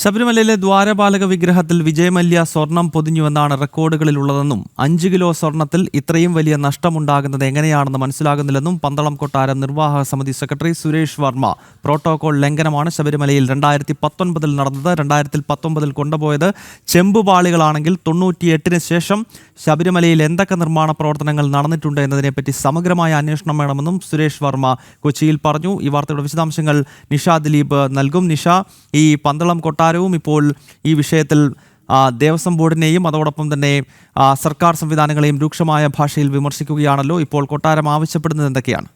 ശബരിമലയിലെ ദ്വാരപാലക വിഗ്രഹത്തിൽ വിജയമല്യ സ്വർണം പൊതിഞ്ഞുവെന്നാണ് റെക്കോർഡുകളിലുള്ളതെന്നും 5 കിലോ സ്വർണത്തിൽ ഇത്രയും വലിയ നഷ്ടമുണ്ടാകുന്നത് എങ്ങനെയാണെന്ന് മനസ്സിലാകുന്നില്ലെന്നും പന്തളം കൊട്ടാരം നിർവാഹക സമിതി സെക്രട്ടറി സുരേഷ് വർമ്മ പ്രോട്ടോകോൾ ലംഘനമാണ് ശബരിമലയിൽ 2019 നടന്നത്. 2019 കൊണ്ടുപോയത് ചെമ്പുപാളികളാണെങ്കിൽ 98 ശേഷം ശബരിമലയിൽ എന്തൊക്കെ നിർമ്മാണ പ്രവർത്തനങ്ങൾ നടന്നിട്ടുണ്ട് എന്നതിനെപ്പറ്റി സമഗ്രമായ അന്വേഷണം വേണമെന്നും സുരേഷ് വർമ്മ കൊച്ചിയിൽ പറഞ്ഞു. ഈ വാർത്തയുടെ വിശദാംശങ്ങൾ നിഷ ദിലീപ് നൽകും. നിഷ, ഈ പന്തളം കൊട്ടാരവും ഇപ്പോൾ ഈ വിഷയത്തിൽ ദേവസ്വം ബോർഡിനെയും അതോടൊപ്പം തന്നെ സർക്കാർ സംവിധാനങ്ങളെയും രൂക്ഷമായ ഭാഷയിൽ വിമർശിക്കുകയാണല്ലോ. ഇപ്പോൾ കൊട്ടാരം ആവശ്യപ്പെടുന്നത് എന്തൊക്കെയാണ്?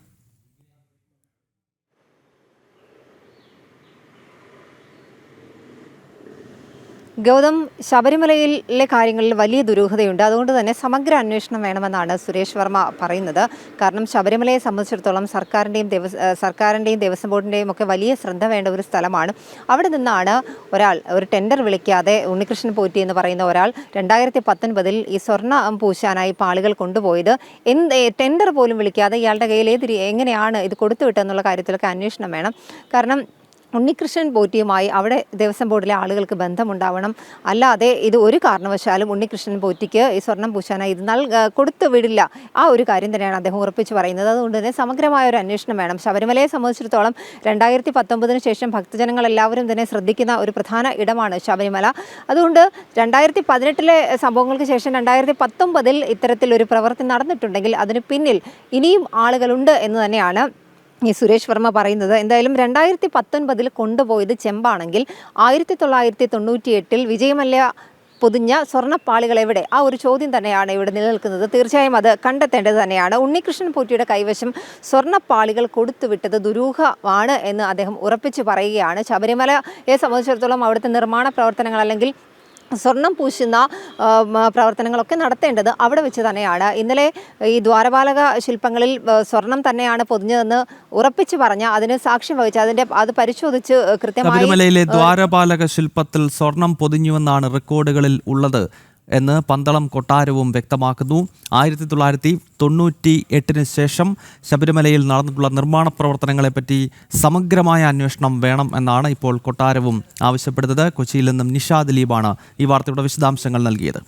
ഗൗതം, ശബരിമലയിലെ കാര്യങ്ങളിൽ വലിയ ദുരൂഹതയുണ്ട്. അതുകൊണ്ട് തന്നെ സമഗ്ര അന്വേഷണം വേണമെന്നാണ് സുരേഷ് വർമ്മ പറയുന്നത്. കാരണം ശബരിമലയെ സംബന്ധിച്ചിടത്തോളം സർക്കാരിൻ്റെയും ദേവസ്വം ബോർഡിൻ്റെയും ഒക്കെ വലിയ ശ്രദ്ധ വേണ്ട ഒരു സ്ഥലമാണ്. അവിടെ നിന്നാണ് ഒരു ടെൻഡർ വിളിക്കാതെ ഉണ്ണികൃഷ്ണൻ പോറ്റി എന്ന് പറയുന്ന ഒരാൾ 2019 ഈ സ്വർണ്ണ പൂശാനായി പാളികൾ കൊണ്ടുപോയത്. ടെൻഡർ പോലും വിളിക്കാതെ ഇയാളുടെ കയ്യിൽ എങ്ങനെയാണ് ഇത് കൊടുത്തുവിട്ടെന്നുള്ള കാര്യത്തിലൊക്കെ അന്വേഷണം വേണം. കാരണം ഉണ്ണികൃഷ്ണൻ പോറ്റിയുമായി അവിടെ ദേവസ്വം ബോർഡിലെ ആളുകൾക്ക് ബന്ധമുണ്ടാവണം. അല്ലാതെ ഇത് ഒരു കാരണവശാലും ഉണ്ണികൃഷ്ണൻ പോറ്റിക്ക് ഈ സ്വർണം പൂശാനായി ഇത് കൊടുത്തു വിടില്ല. ആ ഒരു കാര്യം തന്നെയാണ് അദ്ദേഹം ഉറപ്പിച്ച് പറയുന്നത്. അതുകൊണ്ട് തന്നെ സമഗ്രമായ ഒരു അന്വേഷണം വേണം. ശബരിമലയെ സംബന്ധിച്ചിടത്തോളം 2019 ശേഷം ഭക്തജനങ്ങൾ എല്ലാവരും തന്നെ ശ്രദ്ധിക്കുന്ന ഒരു പ്രധാന ഇടമാണ് ശബരിമല. അതുകൊണ്ട് 2018 സംഭവങ്ങൾക്ക് ശേഷം 2019 ഇത്തരത്തിലൊരു പ്രവൃത്തി നടന്നിട്ടുണ്ടെങ്കിൽ അതിന് പിന്നിൽ ഇനിയും ആളുകളുണ്ട് എന്ന് തന്നെയാണ് ഈ സുരേഷ് വർമ്മ പറയുന്നത്. എന്തായാലും 2019 കൊണ്ടുപോയത് ചെമ്പാണെങ്കിൽ 1998 വിജയമല്യ പൊതിഞ്ഞ സ്വർണ്ണപ്പാളികൾ എവിടെ? ആ ഒരു ചോദ്യം തന്നെയാണ് ഇവിടെ നിലനിൽക്കുന്നത്. തീർച്ചയായും അത് കണ്ടെത്തേണ്ടത് തന്നെയാണ്. ഉണ്ണികൃഷ്ണൻ പോറ്റിയുടെ കൈവശം സ്വർണ്ണപ്പാളികൾ കൊടുത്തുവിട്ടത് ദുരൂഹമാണ് എന്ന് അദ്ദേഹം ഉറപ്പിച്ച് പറയുകയാണ്. ശബരിമലയെ സംബന്ധിച്ചിടത്തോളം അവിടുത്തെ നിർമ്മാണ പ്രവർത്തനങ്ങൾ അല്ലെങ്കിൽ സ്വർണം പൂശുന്ന പ്രവർത്തനങ്ങളൊക്കെ നടത്തേണ്ടത് അവിടെ വെച്ച് തന്നെയാണ്. ഇന്നലെ ഈ ദ്വാരപാലക ശില്പങ്ങളിൽ സ്വർണം തന്നെയാണ് പൊതിഞ്ഞതെന്ന് ഉറപ്പിച്ച് പറഞ്ഞ അതിന് സാക്ഷ്യം വഹിച്ച് അത് പരിശോധിച്ച് കൃത്യമായി ശബരിമലയിലെ ദ്വാരപാലക ശില്പത്തിൽ സ്വർണം പൊതിഞ്ഞുവെന്നാണ് റെക്കോർഡുകളിൽ ഉള്ളത് എന്ന് പന്തളം കൊട്ടാരവും വ്യക്തമാക്കുന്നു. 1998 ശേഷം ശബരിമലയിൽ നടന്നിട്ടുള്ള നിർമ്മാണ പ്രവർത്തനങ്ങളെപ്പറ്റി സമഗ്രമായ അന്വേഷണം വേണം എന്നാണ് ഇപ്പോൾ കൊട്ടാരവും ആവശ്യപ്പെടുന്നത്. കൊച്ചിയിൽ നിന്നും നിഷ ദിലീപാണ് ഈ വാർത്തയുടെ വിശദാംശങ്ങൾ നൽകിയത്.